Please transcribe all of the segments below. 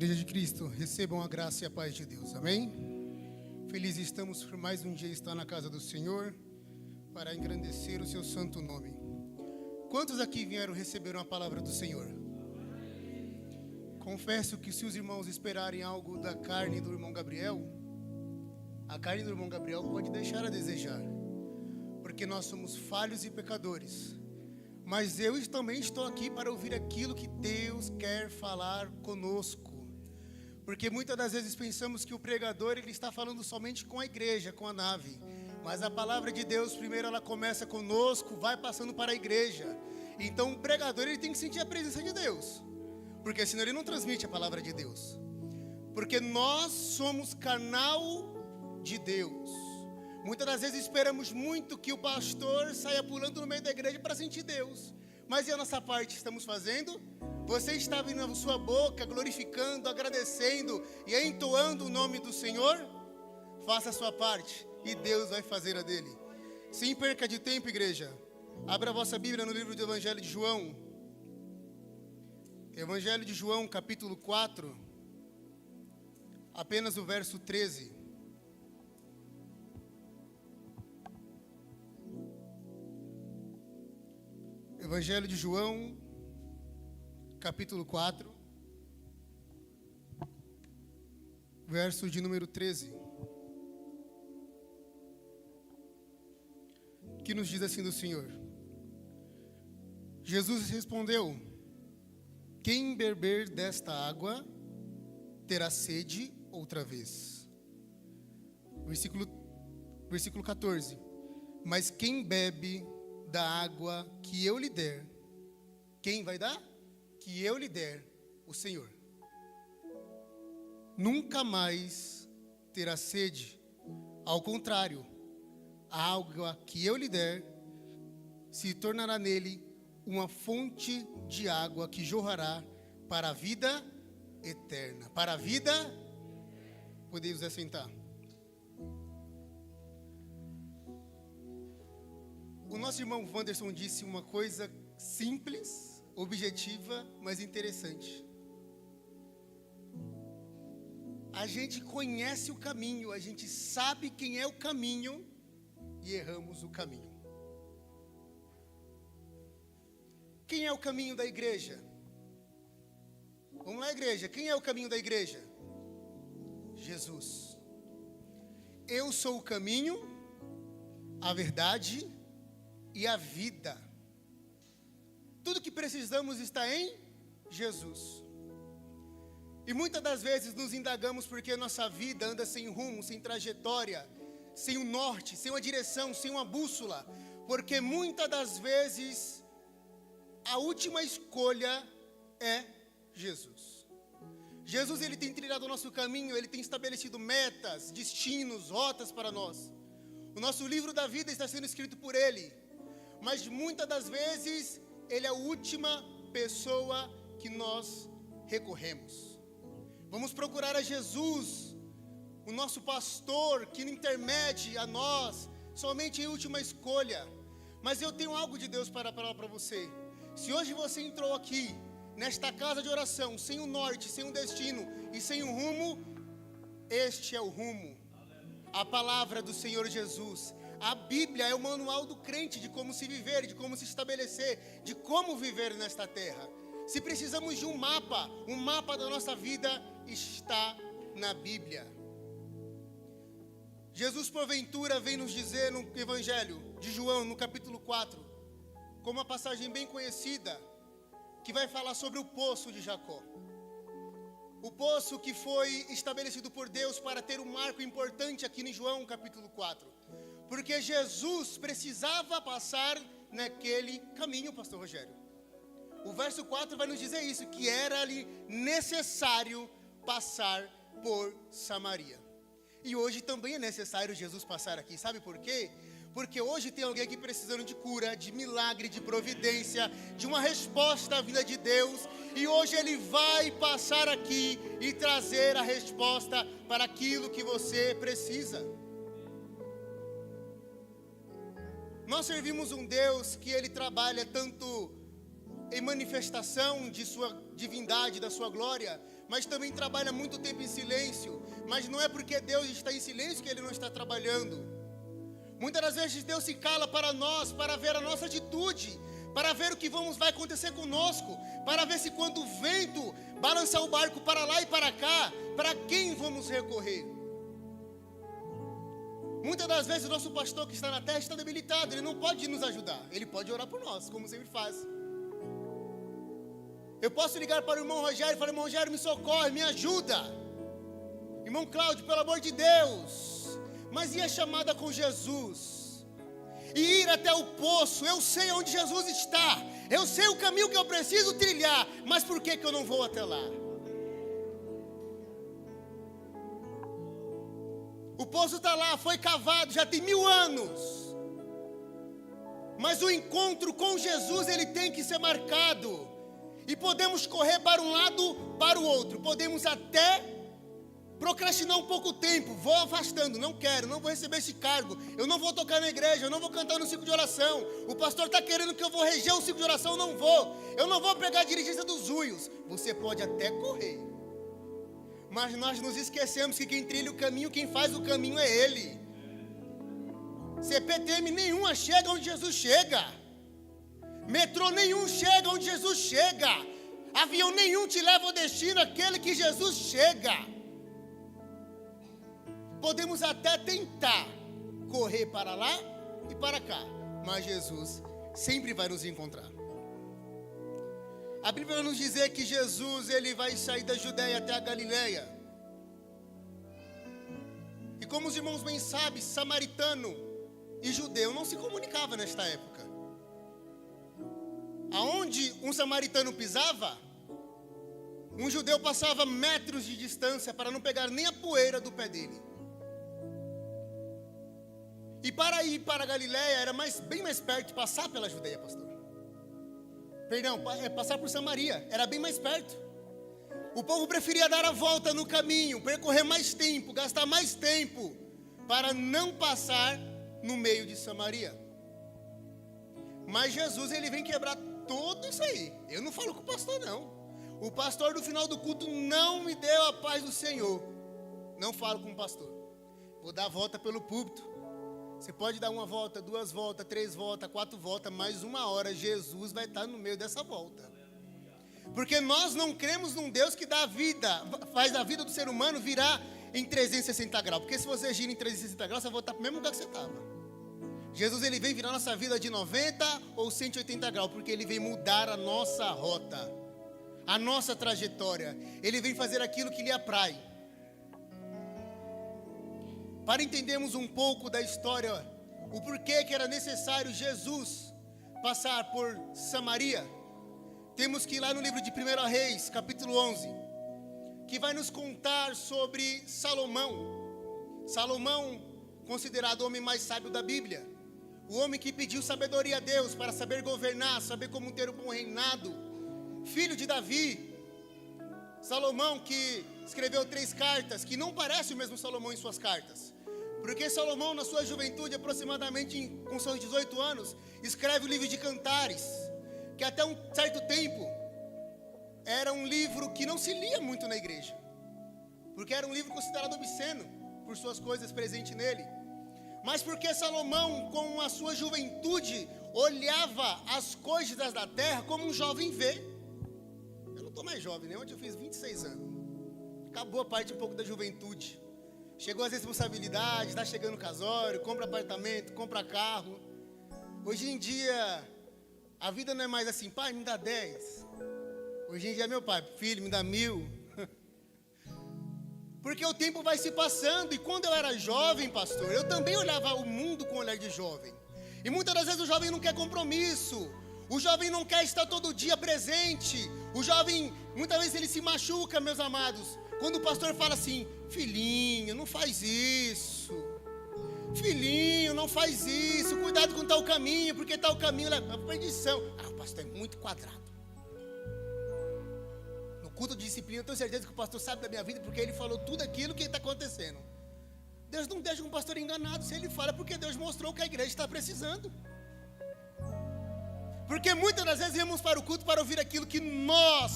Igreja de Cristo, recebam a graça e a paz de Deus, amém? Felizes estamos por mais um dia estar na casa do Senhor, para engrandecer o seu santo nome. Quantos aqui vieram receber uma palavra do Senhor? Confesso que se os irmãos esperarem algo da carne do irmão Gabriel, a carne do irmão Gabriel pode deixar a desejar, porque nós somos falhos e pecadores. Mas eu também estou aqui para ouvir aquilo que Deus quer falar conosco. Porque muitas das vezes pensamos que o pregador ele está falando somente com a igreja, com a nave. Mas a palavra de Deus, primeiro ela começa conosco, vai passando para a igreja. Então o pregador ele tem que sentir a presença de Deus. Porque senão ele não transmite a palavra de Deus. Porque nós somos canal de Deus. Muitas das vezes esperamos muito que o pastor saia pulando no meio da igreja para sentir Deus. Mas e a nossa parte estamos fazendo? Você está abrindo a sua boca, glorificando, agradecendo e entoando o nome do Senhor? Faça a sua parte e Deus vai fazer a dele. Sem perca de tempo, igreja. Abra a vossa Bíblia no livro do Evangelho de João. Evangelho de João, capítulo 4. Apenas o verso 13. Evangelho de João, capítulo 4, verso de número 13, que nos diz assim do Senhor: Jesus respondeu: quem beber desta água terá sede outra vez. Versículo 14: mas quem bebe da água que eu lhe der, quem vai dar? Que eu lhe der, o Senhor, nunca mais terá sede. Ao contrário, a água que eu lhe der se tornará nele uma fonte de água que jorrará para a vida eterna. Para a vida, podemos assentar. O nosso irmão Wanderson disse uma coisa simples, objetiva, mas interessante. A gente conhece o caminho, a gente sabe quem é o caminho e erramos o caminho. Quem é o caminho da igreja? Vamos lá, igreja. Quem é o caminho da igreja? Jesus. Eu sou o caminho, a verdade e a vida. Tudo que precisamos está em Jesus. E muitas das vezes nos indagamos porque nossa vida anda sem rumo, sem trajetória, sem um norte, sem uma direção, sem uma bússola. Porque muitas das vezes a última escolha é Jesus. Jesus ele tem trilhado o nosso caminho, ele tem estabelecido metas, destinos, rotas para nós. O nosso livro da vida está sendo escrito por ele. Mas muitas das vezes ele é a última pessoa que nós recorremos. Vamos procurar a Jesus, o nosso pastor, que intermede a nós, somente em última escolha. Mas eu tenho algo de Deus para falar para você. Se hoje você entrou aqui, nesta casa de oração, sem um norte, sem um destino e sem um rumo, este é o rumo. A palavra do Senhor Jesus. A Bíblia é o manual do crente de como se viver, de como se estabelecer, de como viver nesta terra. Se precisamos de um mapa da nossa vida está na Bíblia. Jesus, porventura, vem nos dizer no Evangelho de João, no capítulo 4, com uma passagem bem conhecida, que vai falar sobre o poço de Jacó. O poço que foi estabelecido por Deus para ter um marco importante aqui em João, capítulo 4. Porque Jesus precisava passar naquele caminho, pastor Rogério. O verso 4 vai nos dizer isso, que era ali necessário passar por Samaria. E hoje também é necessário Jesus passar aqui, sabe por quê? Porque hoje tem alguém aqui precisando de cura, de milagre, de providência, de uma resposta à vida de Deus. E hoje Ele vai passar aqui e trazer a resposta para aquilo que você precisa. Nós servimos um Deus que Ele trabalha tanto em manifestação de sua divindade, da sua glória, mas também trabalha muito tempo em silêncio. Mas não é porque Deus está em silêncio que Ele não está trabalhando. Muitas das vezes Deus se cala para nós, para ver a nossa atitude, para ver o que vai acontecer conosco, para ver se quando o vento balançar o barco para lá e para cá, para quem vamos recorrer. Muitas das vezes o nosso pastor que está na terra está debilitado, ele não pode nos ajudar, ele pode orar por nós, como sempre faz. Eu posso ligar para o irmão Rogério e falar: irmão Rogério, me socorre, me ajuda. Irmão Cláudio, pelo amor de Deus. Mas e a chamada com Jesus? E ir até o poço, eu sei onde Jesus está, eu sei o caminho que eu preciso trilhar, mas por que eu não vou até lá? O poço está lá, foi cavado, já tem 1000 anos. Mas o encontro com Jesus, ele tem que ser marcado. E podemos correr para um lado, para o outro. Podemos até procrastinar um pouco o tempo. Vou afastando, não quero, não vou receber esse cargo. Eu não vou tocar na igreja, eu não vou cantar no ciclo de oração. O pastor está querendo que eu vou reger o ciclo de oração, eu não vou. Eu não vou pegar a dirigência dos uios. Você pode até correr. Mas nós nos esquecemos que quem trilha o caminho, quem faz o caminho é Ele. CPTM nenhuma chega onde Jesus chega. Metrô nenhum chega onde Jesus chega. Avião nenhum te leva ao destino, aquele que Jesus chega. Podemos até tentar correr para lá e para cá, mas Jesus sempre vai nos encontrar. A Bíblia vai nos dizer que Jesus, ele vai sair da Judéia até a Galileia. E como os irmãos bem sabem, samaritano e judeu não se comunicavam nesta época. Aonde um samaritano pisava, um judeu passava metros de distância para não pegar nem a poeira do pé dele. E para ir para a Galileia era bem mais perto de passar pela Judeia, pastor. Perdão, passar por Samaria, era bem mais perto. O povo preferia dar a volta no caminho, percorrer mais tempo, gastar mais tempo, para não passar no meio de Samaria. Mas Jesus, ele vem quebrar tudo isso aí. Eu não falo com o pastor, não. O pastor no final do culto não me deu a paz do Senhor. Não falo com o pastor. Vou dar a volta pelo púlpito. Você pode dar 1 volta, 2 voltas, 3 voltas, 4 voltas, mais 1 hora, Jesus vai estar no meio dessa volta. Porque nós não cremos num Deus que dá a vida, faz a vida do ser humano virar em 360 graus. Porque se você gira em 360 graus, você vai voltar para o mesmo lugar que você estava. Jesus, ele vem virar nossa vida de 90 ou 180 graus, porque ele vem mudar a nossa rota, a nossa trajetória. Ele vem fazer aquilo que lhe aprai. Para entendermos um pouco da história, o porquê que era necessário Jesus passar por Samaria, temos que ir lá no livro de 1 Reis, capítulo 11, que vai nos contar sobre Salomão. Salomão, considerado o homem mais sábio da Bíblia, o homem que pediu sabedoria a Deus para saber governar, saber como ter um bom reinado, filho de Davi. Salomão que escreveu 3 cartas, que não parece o mesmo Salomão em suas cartas. Porque Salomão, na sua juventude, aproximadamente com seus 18 anos, escreve o livro de Cantares, que até um certo tempo era um livro que não se lia muito na igreja, porque era um livro considerado obsceno por suas coisas presentes nele. Mas porque Salomão, com a sua juventude, olhava as coisas da terra como um jovem vê. Eu não estou mais jovem, né? Ontem eu fiz 26 anos. Acabou a parte um pouco da juventude. Chegou as responsabilidades, está chegando casório, compra apartamento, compra carro. Hoje em dia, a vida não é mais assim: pai, me dá 10. Hoje em dia, meu pai, filho, me dá 1000. Porque o tempo vai se passando. E quando eu era jovem, pastor, eu também olhava o mundo com o olhar de jovem. E muitas das vezes o jovem não quer compromisso. O jovem não quer estar todo dia presente. O jovem, muitas vezes ele se machuca, meus amados, quando o pastor fala assim: filhinho, não faz isso. Filhinho, não faz isso. Cuidado com tal caminho, porque tal caminho leva à perdição. O pastor é muito quadrado. No culto de disciplina, eu tenho certeza que o pastor sabe da minha vida, porque ele falou tudo aquilo que está acontecendo. Deus não deixa um pastor enganado. Se ele fala, porque Deus mostrou que a igreja está precisando. Porque muitas das vezes viemos para o culto para ouvir aquilo que nós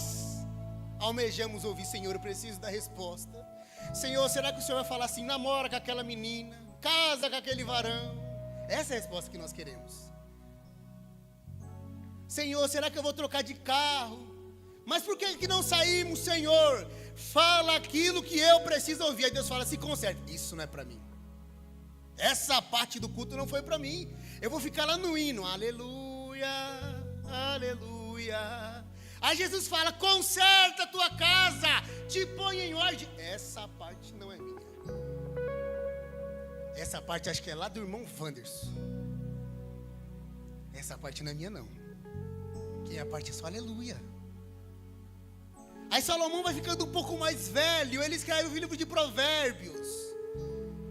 almejamos ouvir. Senhor, eu preciso da resposta. Senhor, será que o Senhor vai falar assim: namora com aquela menina, casa com aquele varão? Essa é a resposta que nós queremos. Senhor, será que eu vou trocar de carro? Mas por que não saímos, Senhor? Fala aquilo que eu preciso ouvir. Aí Deus fala: se conserta. Isso não é para mim. Essa parte do culto não foi para mim. Eu vou ficar lá no hino. Aleluia, aleluia. Aí Jesus fala: conserta a tua casa, te põe em ordem. Essa parte não é minha. Essa parte acho que é lá do irmão Wanderson. Essa parte não é minha não. Que a parte é só aleluia. Aí Salomão vai ficando um pouco mais velho. Ele escreve o livro de Provérbios.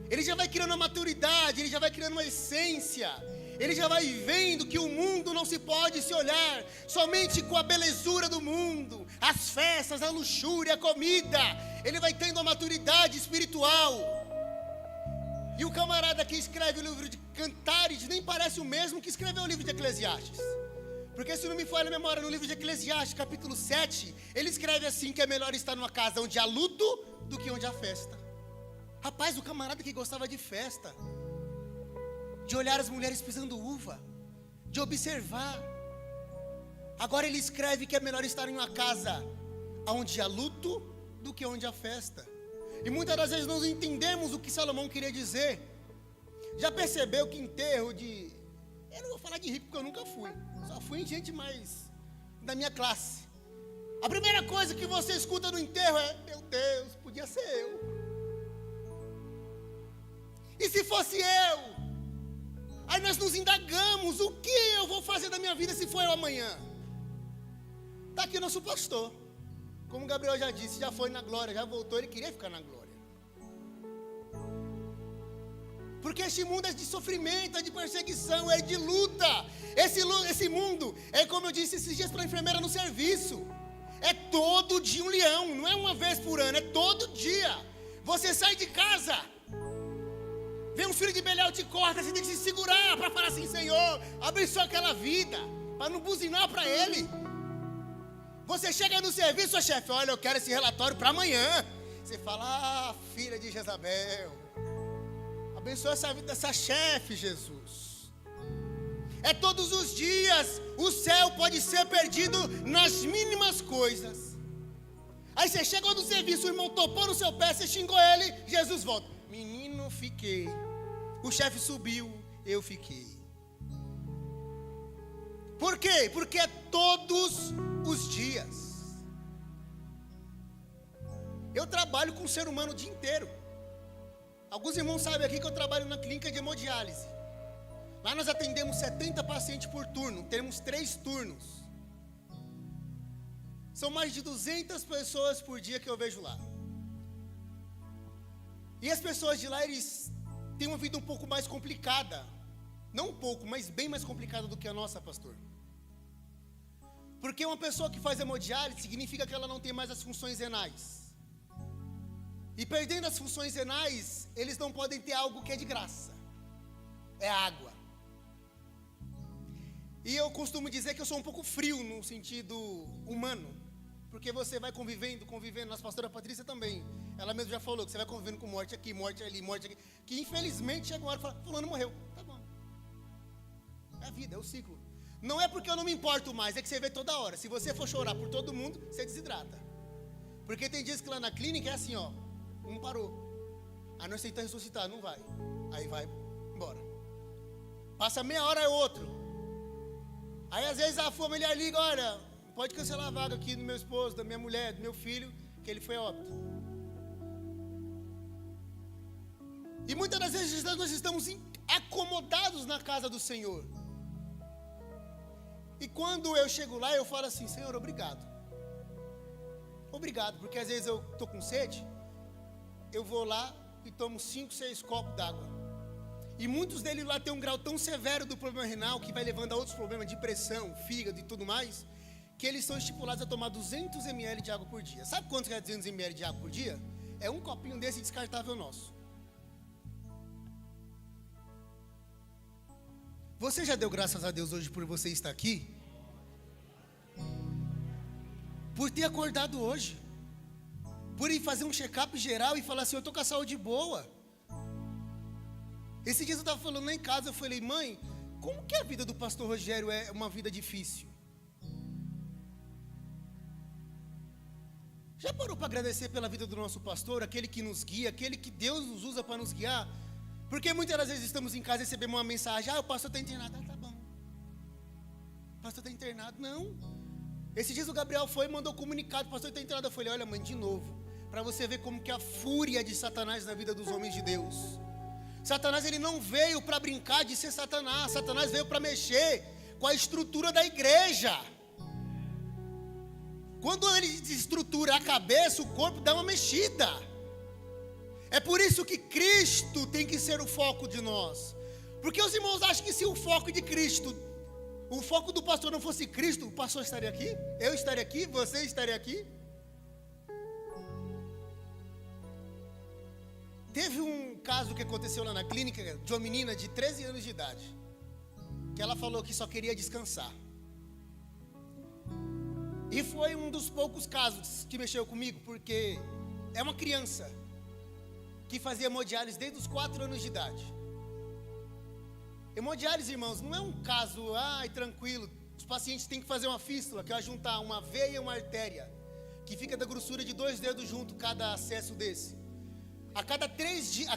Ele já vai criando uma maturidade. Ele já vai criando uma essência. Ele já vai vendo que o mundo não se pode se olhar somente com a belezura do mundo, as festas, a luxúria, a comida. Ele vai tendo uma maturidade espiritual. E o camarada que escreve o livro de Cantares nem parece o mesmo que escreveu o livro de Eclesiastes. Porque se não me falha a memória, no livro de Eclesiastes, capítulo 7, ele escreve assim que é melhor estar numa casa onde há luto do que onde há festa. Rapaz, o camarada que gostava de festa, de olhar as mulheres pisando uva, de observar. Agora ele escreve que é melhor estar em uma casa onde há luto do que onde há festa. E muitas das vezes nós não entendemos o que Salomão queria dizer. Já percebeu que enterro de... Eu não vou falar de rico porque eu nunca fui. Só fui em gente mais da minha classe. A primeira coisa que você escuta no enterro é: meu Deus, podia ser eu. E se fosse eu? Aí nós nos indagamos: o que eu vou fazer da minha vida se for eu amanhã? Está aqui o nosso pastor. Como o Gabriel já disse, já foi na glória, já voltou, ele queria ficar na glória. Porque este mundo é de sofrimento, é de perseguição, é de luta. Esse mundo é, como eu disse esses dias para a enfermeira no serviço, é todo dia um leão, não é uma vez por ano, é todo dia. Você sai de casa, vem um filho de Belial te corta, você tem que se segurar para falar assim: Senhor, abençoa aquela vida, para não buzinar para ele. Você chega no serviço, chefe: olha, eu quero esse relatório para amanhã. Você fala: ah, filha de Jezabel, abençoa essa vida dessa chefe, Jesus. É todos os dias. O céu pode ser perdido nas mínimas coisas. Aí você chegou no serviço, o irmão topou no seu pé, você xingou ele, Jesus volta: menino, fiquei. O chefe subiu, eu fiquei. Por quê? Porque é todos os dias. Eu trabalho com o ser humano o dia inteiro. Alguns irmãos sabem aqui que eu trabalho na clínica de hemodiálise. Lá nós atendemos 70 pacientes por turno, temos 3 turnos. São mais de 200 pessoas por dia que eu vejo lá. E as pessoas de lá, eles têm uma vida um pouco mais complicada. Não um pouco, mas bem mais complicada do que a nossa, pastor. Porque uma pessoa que faz hemodiálise significa que ela não tem mais as funções renais. E perdendo as funções renais, eles não podem ter algo que é de graça. É água. E eu costumo dizer que eu sou um pouco frio no sentido humano. Porque você vai convivendo. Nossa pastora Patrícia também. Ela mesma já falou que você vai convivendo com morte aqui, morte ali, morte aqui. Que infelizmente chega uma hora e fala: fulano morreu. Tá bom. É a vida, é o ciclo. Não é porque eu não me importo mais, é que você vê toda hora. Se você for chorar por todo mundo, você desidrata. Porque tem dias que lá na clínica é assim, ó. Um parou. Aí nós tentamos ressuscitar, não vai. Aí vai embora. Passa meia hora é outro. Aí às vezes a família liga: olha, pode cancelar a vaga aqui do meu esposo, da minha mulher, do meu filho, que ele foi a óbito. E muitas das vezes nós estamos acomodados na casa do Senhor. E quando eu chego lá, eu falo assim: Senhor, obrigado. Obrigado, porque às vezes eu estou com sede, eu vou lá e tomo 5, 6 copos d'água. E muitos deles lá têm um grau tão severo do problema renal, que vai levando a outros problemas de pressão, fígado e tudo mais, que eles são estipulados a tomar 200 ml de água por dia. Sabe quanto é 200 ml de água por dia? É um copinho desse descartável nosso. Você já deu graças a Deus hoje por você estar aqui? por ter acordado hoje, por ir fazer um check-up geral e falar assim, eu estou com a saúde boa. Esse dia eu estava falando lá em casa, eu falei, mãe, como que a vida do pastor Rogério é uma vida difícil? Já parou para agradecer pela vida do nosso pastor, aquele que nos guia, aquele que Deus nos usa para nos guiar? Porque muitas das vezes estamos em casa e recebemos uma mensagem, o pastor está internado, tá bom. O pastor está internado, não. Esses dias o Gabriel foi e mandou um comunicado, o pastor está internado. Eu falei, olha mãe, de novo, para você ver como que a fúria de Satanás na vida dos homens de Deus. Satanás, ele não veio para brincar de ser Satanás. Satanás veio para mexer com a estrutura da igreja. Quando ele desestrutura a cabeça, o corpo dá uma mexida. É por isso que Cristo tem que ser o foco de nós. Porque os irmãos acham que se o foco de Cristo, o foco do pastor não fosse Cristo, o pastor estaria aqui? Eu estaria aqui? Você estaria aqui? Teve um caso que aconteceu lá na clínica de uma menina de 13 anos de idade, que ela falou que só queria descansar. E foi um dos poucos casos que mexeu comigo, porque é uma criança que fazia hemodiálise desde os 4 anos de idade. Hemodiálise, irmãos, não é um caso, tranquilo. Os pacientes têm que fazer uma fístula, que é juntar uma veia e uma artéria, que fica da grossura de 2 dedos junto, cada acesso desse. A cada 3 dias,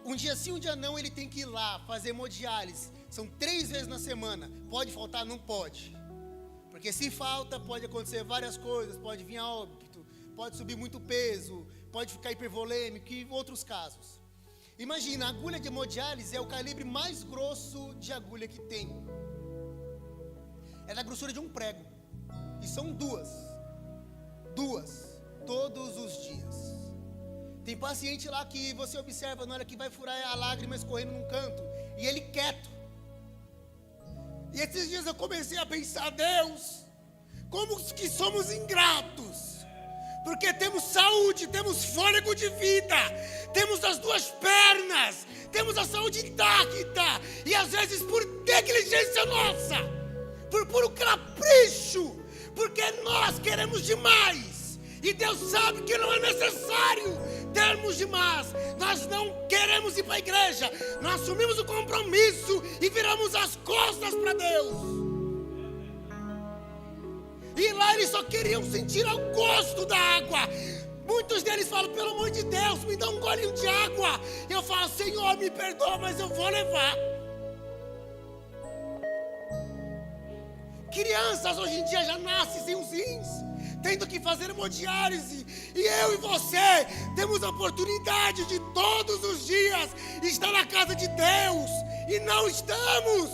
um dia sim, um dia não, ele tem que ir lá fazer hemodiálise. São 3 vezes na semana. Pode faltar? Não pode. Porque se falta, pode acontecer várias coisas. Pode vir a óbito, pode subir muito peso, pode ficar hipervolêmico e outros casos. Imagina, a agulha de hemodiálise é o calibre mais grosso de agulha que tem. É da grossura de um prego. E são duas, todos os dias. Tem paciente lá que você observa na hora que vai furar a lágrima escorrendo num canto, e ele quieto. E esses dias eu comecei a pensar, Deus, como que somos ingratos, porque temos saúde, temos fôlego de vida, temos as 2 pernas, temos a saúde intacta, e às vezes por negligência nossa, por puro capricho, porque nós queremos demais, e Deus sabe que não é necessário termos demais. Nós não queremos ir para a igreja, nós assumimos o compromisso e viramos as costas para Deus. E lá eles só queriam sentir o gosto da água. Muitos deles falam, pelo amor de Deus, me dá um golinho de água. Eu falo, Senhor, me perdoa, mas eu vou levar. Crianças hoje em dia já nascem sem os rins, tendo que fazer hemodiálise, e eu e você temos a oportunidade de todos os dias estar na casa de Deus, e não estamos.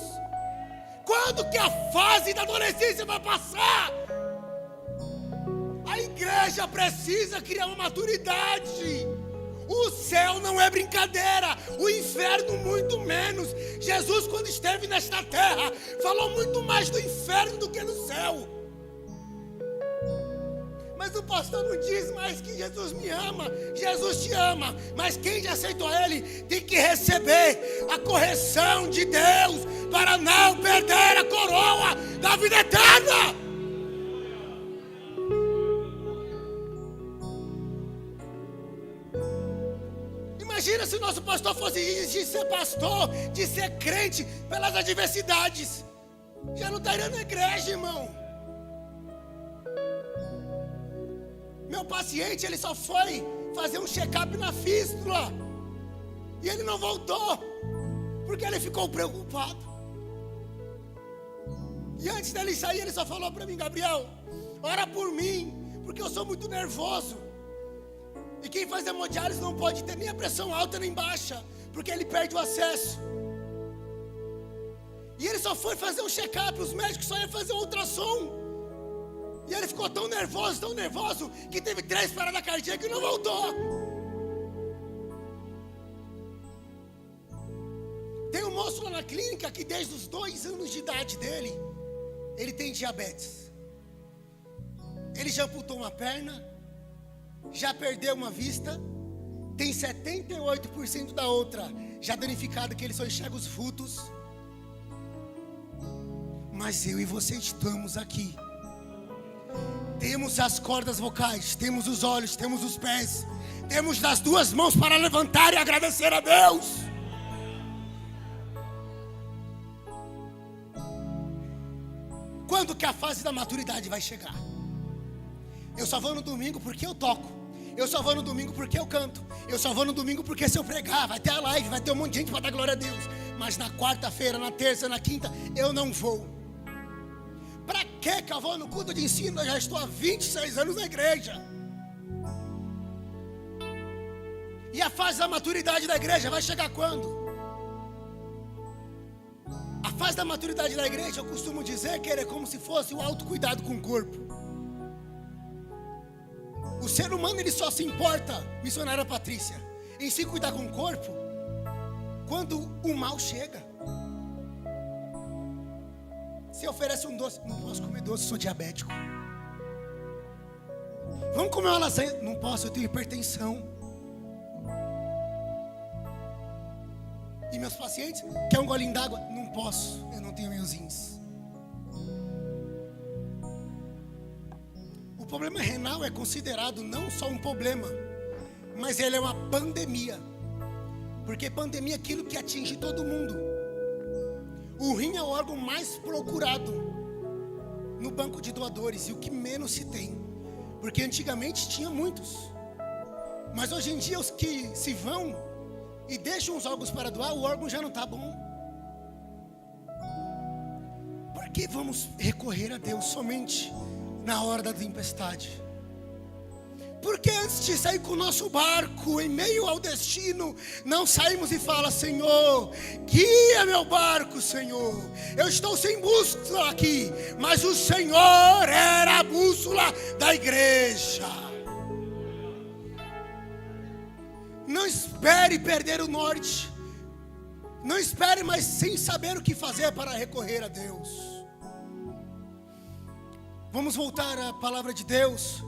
Quando que a fase da adolescência vai passar? A igreja precisa criar uma maturidade. O céu não é brincadeira, o inferno muito menos. Jesus, quando esteve nesta terra, falou muito mais do inferno do que no céu. Mas o pastor não diz mais que Jesus me ama. Jesus te ama, mas quem já aceitou Ele tem que receber a correção de Deus para não perder a coroa da vida eterna. Imagina se o nosso pastor fosse de ser pastor, de ser crente pelas adversidades. Já não estaria na igreja, irmão. Meu paciente, ele só foi fazer um check-up na fístula, e ele não voltou, porque ele ficou preocupado. E antes dele sair, ele só falou para mim, Gabriel, ora por mim, porque eu sou muito nervoso. E quem faz hemodiálise não pode ter nem a pressão alta nem baixa, porque ele perde o acesso. E ele só foi fazer um check-up, os médicos só iam fazer um ultrassom. E ele ficou tão nervoso, que teve 3 paradas cardíacas e não voltou. Tem um moço lá na clínica que desde os 2 anos de idade dele, ele tem diabetes. Ele já amputou uma perna, já perdeu uma vista, tem 78% da outra já danificada, que ele só enxerga os frutos. Mas eu e você estamos aqui. Temos as cordas vocais, temos os olhos, temos os pés, temos as duas mãos para levantar e agradecer a Deus. Quando que a fase da maturidade vai chegar? Eu só vou no domingo porque eu toco. Eu só vou no domingo porque eu canto. Eu só vou no domingo porque se eu pregar, vai ter a live, vai ter um monte de gente para dar glória a Deus. Mas na quarta-feira, na terça, na quinta, eu não vou. Para que eu vou no culto de ensino? Eu já estou há 26 anos na igreja. E a fase da maturidade da igreja vai chegar quando? A fase da maturidade da igreja, eu costumo dizer que ele é como se fosse o autocuidado com o corpo. O ser humano, ele só se importa, missionária Patrícia, em se cuidar com o corpo quando o mal chega. Se oferece um doce, não posso comer doce, sou diabético. Vamos comer uma lasanha? Não posso, eu tenho hipertensão. E meus pacientes, quer um golinho d'água? Não posso, eu não tenho meus rins. O problema renal é considerado não só um problema, mas ele é uma pandemia. Porque pandemia é aquilo que atinge todo mundo. O rim é o órgão mais procurado no banco de doadores e o que menos se tem. Porque antigamente tinha muitos. Mas hoje em dia os que se vão e deixam os órgãos para doar, o órgão já não está bom. Por que vamos recorrer a Deus somente na hora da tempestade? Porque antes de sair com o nosso barco em meio ao destino, não saímos e fala: Senhor, guia meu barco, Senhor. Eu estou sem bússola aqui, mas o Senhor era a bússola da igreja. Não espere perder o norte. Não espere mais sem saber o que fazer para recorrer a Deus. Vamos voltar à palavra de Deus.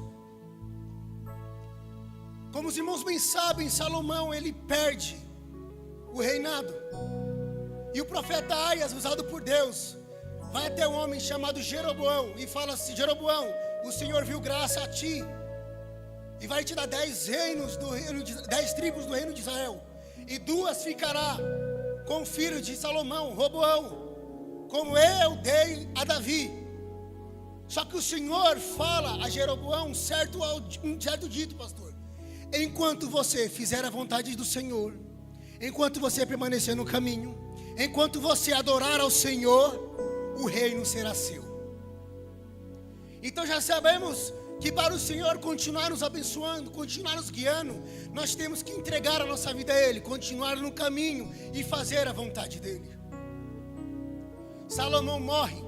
Como os irmãos bem sabem, Salomão, ele perde o reinado. E o profeta Aias, usado por Deus, vai até um homem chamado Jeroboão e fala assim: Jeroboão, o Senhor viu graça a ti e vai te dar 10 tribos do reino de Israel, e 2 ficará com o filho de Salomão, Roboão, como eu dei a Davi. Só que o Senhor fala a Jeroboão um certo dito, pastor: enquanto você fizer a vontade do Senhor, enquanto você permanecer no caminho, enquanto você adorar ao Senhor, o reino será seu. Então já sabemos que para o Senhor continuar nos abençoando, continuar nos guiando, nós temos que entregar a nossa vida a Ele, continuar no caminho e fazer a vontade dEle. Salomão morre,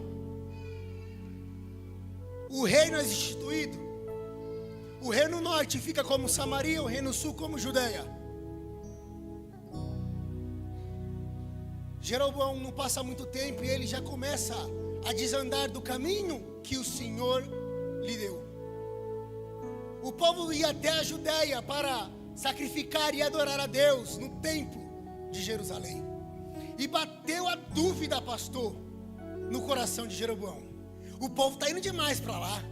o reino é instituído. O reino norte fica como Samaria, o reino sul como Judeia. Jeroboão não passa muito tempo e ele já começa a desandar do caminho que o Senhor lhe deu. O povo ia até a Judeia para sacrificar e adorar a Deus no templo de Jerusalém. E bateu a dúvida, pastor, no coração de Jeroboão: o povo está indo demais para lá.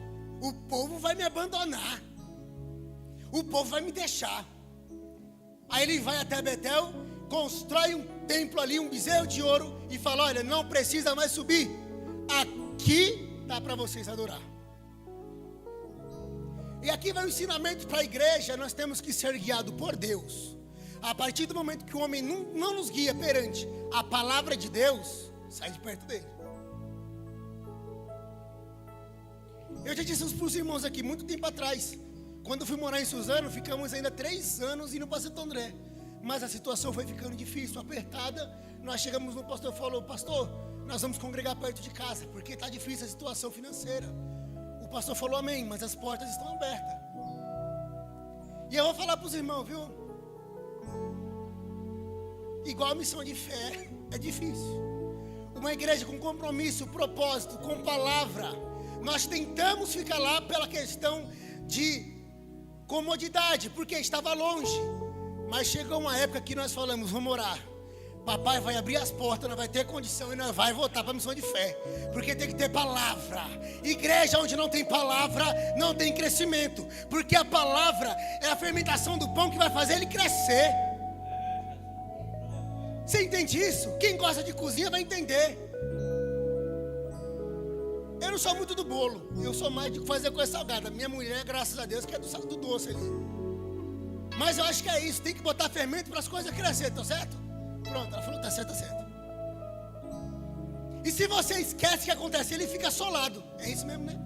O povo vai me abandonar. O povo vai me deixar. Aí ele vai até Betel, constrói um templo ali, um bezerro de ouro, e fala: olha, não precisa mais subir. Aqui dá para vocês adorar. E aqui vai o ensinamento para a igreja: nós temos que ser guiados por Deus. A partir do momento que o homem não nos guia perante a palavra de Deus, sai de perto dele. Eu já disse para os irmãos aqui, muito tempo atrás, quando eu fui morar em Suzano, ficamos ainda 3 anos indo para Santo André. Mas a situação foi ficando difícil, apertada. Nós chegamos no pastor e falou: pastor, nós vamos congregar perto de casa, porque está difícil a situação financeira. O pastor falou: amém, mas as portas estão abertas. E eu vou falar para os irmãos, viu? Igual a missão de fé, é difícil. Uma igreja com compromisso, propósito, com palavra. Nós tentamos ficar lá pela questão de comodidade, porque estava longe. Mas chegou uma época que nós falamos: vamos orar. papai vai abrir as portas, nós vai ter condição e nós vai voltar para a missão de fé. Porque tem que ter palavra. Igreja onde não tem palavra, não tem crescimento. Porque a palavra é a fermentação do pão que vai fazer ele crescer. Você entende isso? Quem gosta de cozinha vai entender. Eu não sou muito do bolo, eu sou mais de fazer coisa salgada. Minha mulher, graças a Deus, que é do doce ali. Mas eu acho que é isso, tem que botar fermento para as coisas crescerem, tá certo? Pronto, ela falou, tá certo, tá certo. E se você esquece o que acontece, ele fica solado. É isso mesmo, né?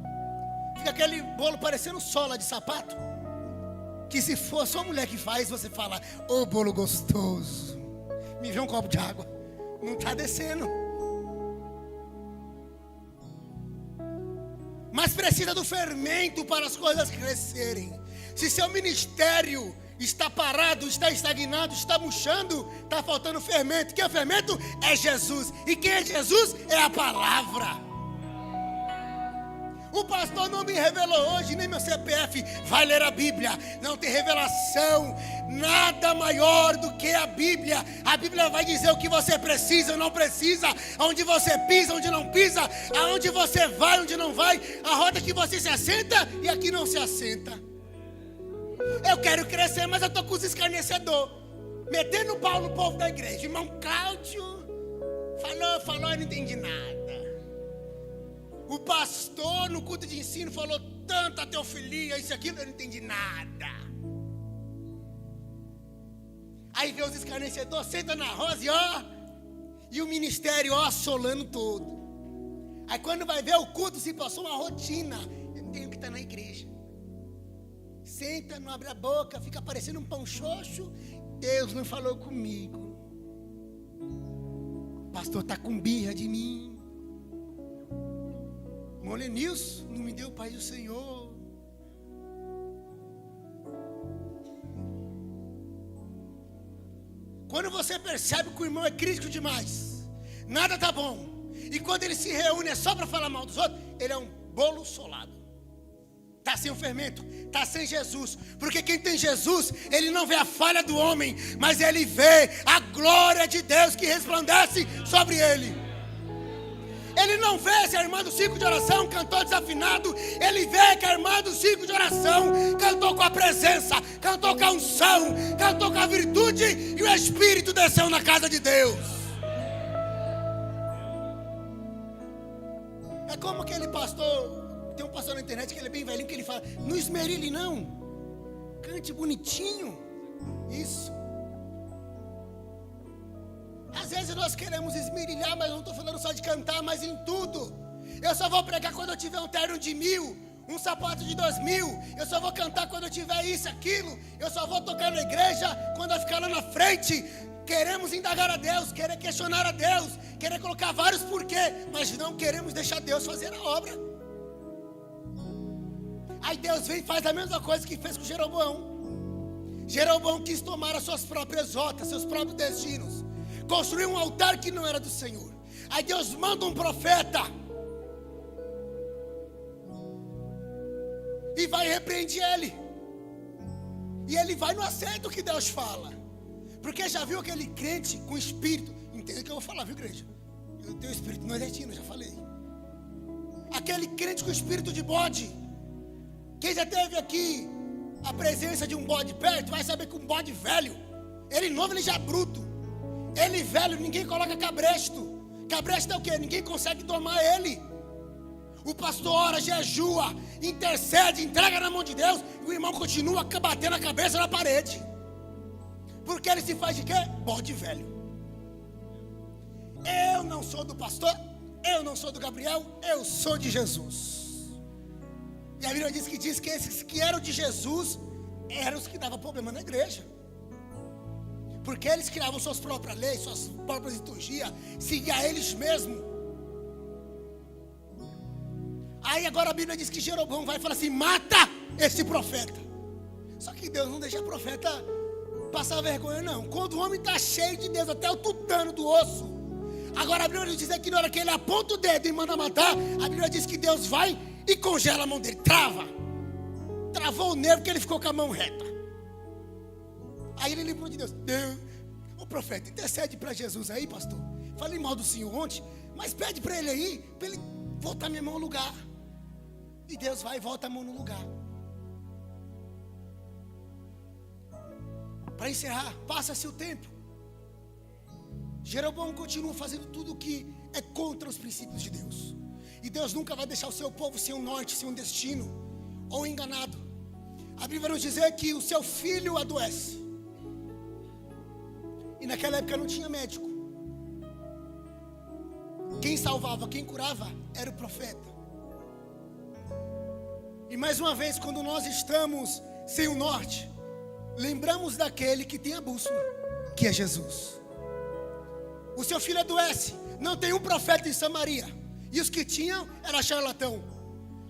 Fica aquele bolo parecendo sola de sapato. Que se for só mulher que faz, você fala, ô bolo gostoso. Me vê um copo de água. Não está descendo. Mas precisa do fermento para as coisas crescerem. Se seu ministério está parado, está estagnado, está murchando, está faltando fermento. Quem é o fermento? É Jesus. E quem é Jesus? É a palavra. O pastor não me revelou hoje, nem meu CPF. Vai ler a Bíblia. Não tem revelação. Nada maior do que a Bíblia. A Bíblia vai dizer o que você precisa ou não precisa. Aonde você pisa, onde não pisa. Aonde você vai, onde não vai. A roda que você se assenta e aqui não se assenta. Eu quero crescer, mas eu estou com os escarnecedores. Metendo o pau no povo da igreja. Irmão Cláudio falou, eu não entendi nada. O pastor no culto de ensino falou tanta teofilia, isso e aquilo, eu não entendi nada. Aí vê os escarnecedores, senta na rosa e ó, e o ministério ó, assolando todo. Aí quando vai ver o culto, se passou uma rotina. Eu tenho que estar na igreja. Senta, não abre a boca, fica parecendo um pão xoxo. Deus não falou comigo. O pastor está com birra de mim. Molenilson não me deu paz do Senhor. Quando você percebe que o irmão é crítico demais, nada tá bom, e quando ele se reúne é só para falar mal dos outros, ele é um bolo solado. Está sem o fermento, está sem Jesus. Porque quem tem Jesus, ele não vê a falha do homem, mas ele vê a glória de Deus que resplandece sobre ele. Ele não vê se a irmã do ciclo de oração cantou desafinado. Ele vê que a irmã do ciclo de oração cantou com a presença, cantou com a unção, cantou com a virtude, e o Espírito desceu na casa de Deus. É como aquele pastor, tem um pastor na internet que ele é bem velhinho, que ele fala, não esmerilhe não, cante bonitinho. Isso. Às vezes nós queremos esmerilhar, mas não estou falando só de cantar, mas em tudo. Eu só vou pregar quando eu tiver um terno de 1.000, um sapato de 2.000. Eu só vou cantar quando eu tiver isso, aquilo. Eu só vou tocar na igreja quando eu ficar lá na frente. Queremos indagar a Deus, querer questionar a Deus, querer colocar vários porquê, mas não queremos deixar Deus fazer a obra. Aí Deus vem e faz a mesma coisa que fez com Jeroboão. Jeroboão quis tomar as suas próprias rotas, seus próprios destinos. Construiu um altar que não era do Senhor. Aí Deus manda um profeta e vai repreender ele. E ele vai no aceito o que Deus fala. Porque já viu aquele crente com espírito. Entenda o que eu vou falar, viu, igreja? Eu tenho espírito nordestino, já falei. Aquele crente com espírito de bode. Quem já teve aqui a presença de um bode perto, vai saber que um bode velho, ele novo, ele já é bruto. Ele velho, ninguém coloca cabresto. Cabresto é o quê? Ninguém consegue domar ele. O pastor ora, jejua, intercede, entrega na mão de Deus, e o irmão continua batendo a cabeça na parede. Porque ele se faz de quê? Bode velho. Eu não sou do pastor, eu não sou do Gabriel, eu sou de Jesus. E a Bíblia diz que esses que eram de Jesus eram os que davam problema na igreja. Porque eles criavam suas próprias leis, suas próprias liturgias, seguiam eles mesmos. Aí agora a Bíblia diz que Jeroboão vai falar assim, mata esse profeta. Só que Deus não deixa o profeta passar vergonha não. Quando o homem está cheio de Deus, até o tutano do osso. Agora a Bíblia diz que na hora que ele aponta o dedo e manda matar, a Bíblia diz que Deus vai e congela a mão dele, trava. Travou o nervo que ele ficou com a mão reta. Aí ele lembrou de Deus. Deus, Ô profeta, intercede para Jesus aí, pastor. Falei mal do senhor ontem, mas pede para ele aí, para ele voltar minha mão no lugar. E Deus vai e volta a mão no lugar. Para encerrar, passa-se o tempo. Jeroboão continua fazendo tudo que é contra os princípios de Deus. E Deus nunca vai deixar o seu povo sem um norte, sem um destino, ou enganado. A Bíblia vai nos dizer que o seu filho adoece. E naquela época não tinha médico. Quem salvava, quem curava, era o profeta. E mais uma vez, quando nós estamos sem o norte, lembramos daquele que tem a bússola, que é Jesus. O seu filho adoece, não tem um profeta em Samaria. E os que tinham, era charlatão.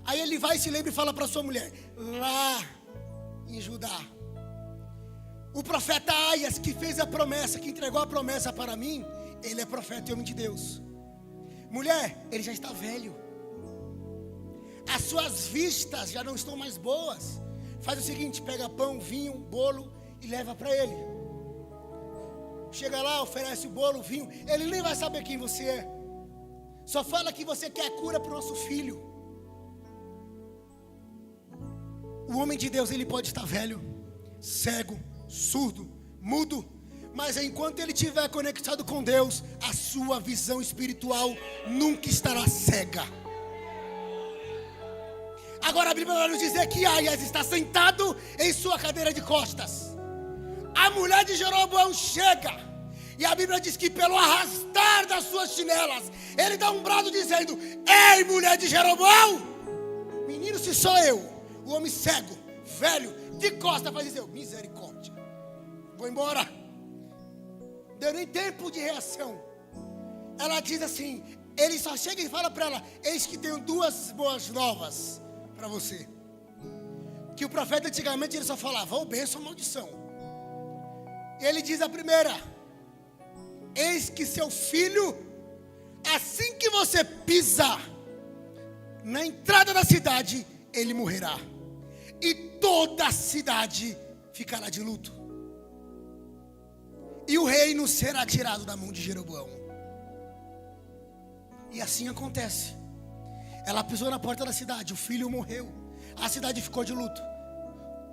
Aí ele vai e se lembra e fala para sua mulher, lá em Judá, o profeta Aias, que fez a promessa, que entregou a promessa para mim, ele é profeta e homem de Deus. Mulher, ele já está velho. As suas vistas já não estão mais boas. Faz o seguinte, pega pão, vinho, bolo e leva para ele. Chega lá, oferece o bolo, o vinho. Ele nem vai saber quem você é. Só fala que você quer a cura para o nosso filho. O homem de Deus, ele pode estar velho, cego, surdo, mudo, mas enquanto ele estiver conectado com Deus, a sua visão espiritual nunca estará cega. Agora a Bíblia vai nos dizer que Aias está sentado em sua cadeira de costas. A mulher de Jeroboão chega, e a Bíblia diz que pelo arrastar das suas chinelas, ele dá um brado dizendo, ei mulher de Jeroboão, menino se sou eu, o homem cego, velho, de costas, vai dizer, misericórdia, vou embora. Deu nem tempo de reação. Ela diz assim, ele só chega e fala para ela, eis que tenho duas boas novas para você. Que o profeta antigamente ele só falava, ou bênção ou maldição. Ele diz a primeira, eis que seu filho, assim que você pisar na entrada da cidade, ele morrerá. E toda a cidade ficará de luto. E o reino será tirado da mão de Jeroboão. E assim acontece. Ela pisou na porta da cidade, o filho morreu. A cidade ficou de luto.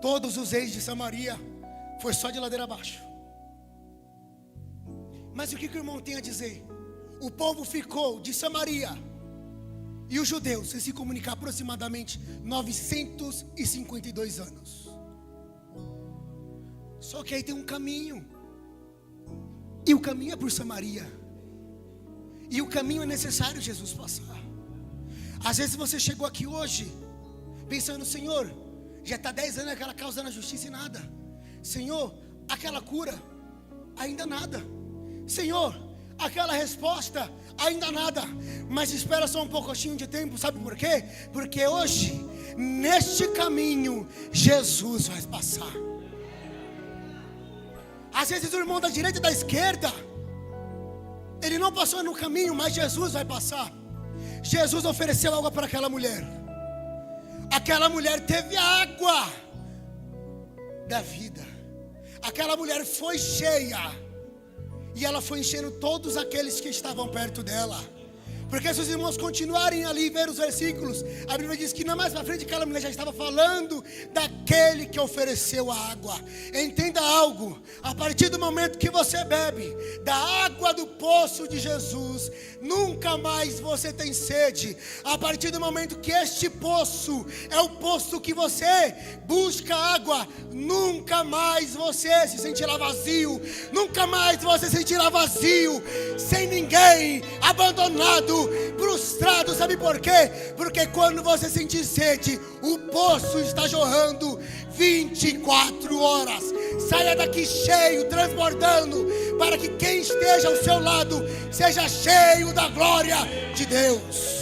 Todos os reis de Samaria foi só de ladeira abaixo. Mas o que o irmão tem a dizer? O povo ficou de Samaria e os judeus sem se comunicar aproximadamente 952 anos. Só que aí tem um caminho. E o caminho é por Samaria. E o caminho é necessário Jesus passar. Às vezes você chegou aqui hoje pensando, Senhor, já está 10 anos aquela causa na justiça e nada. Senhor, aquela cura, ainda nada. Senhor, aquela resposta, ainda nada. Mas espera só um pouquinho de tempo, sabe por quê? Porque hoje, neste caminho, Jesus vai passar. Às vezes o irmão da direita e da esquerda, ele não passou no caminho, mas Jesus vai passar. Jesus ofereceu água para aquela mulher. Aquela mulher teve água da vida. Aquela mulher foi cheia. E ela foi enchendo todos aqueles que estavam perto dela. Porque se os irmãos continuarem ali e ver os versículos, a Bíblia diz que não mais para frente aquela mulher já estava falando daquele que ofereceu a água. Entenda algo, a partir do momento que você bebe da água do poço de Jesus, nunca mais você tem sede. A partir do momento que este poço é o poço que você busca água, nunca mais você se sentirá vazio. Nunca mais você se sentirá vazio, sem ninguém, abandonado, frustrado. Sabe por quê? Porque quando você sentir sede, o poço está jorrando 24 horas. Saia daqui cheio, transbordando, para que quem esteja ao seu lado seja cheio da glória de Deus.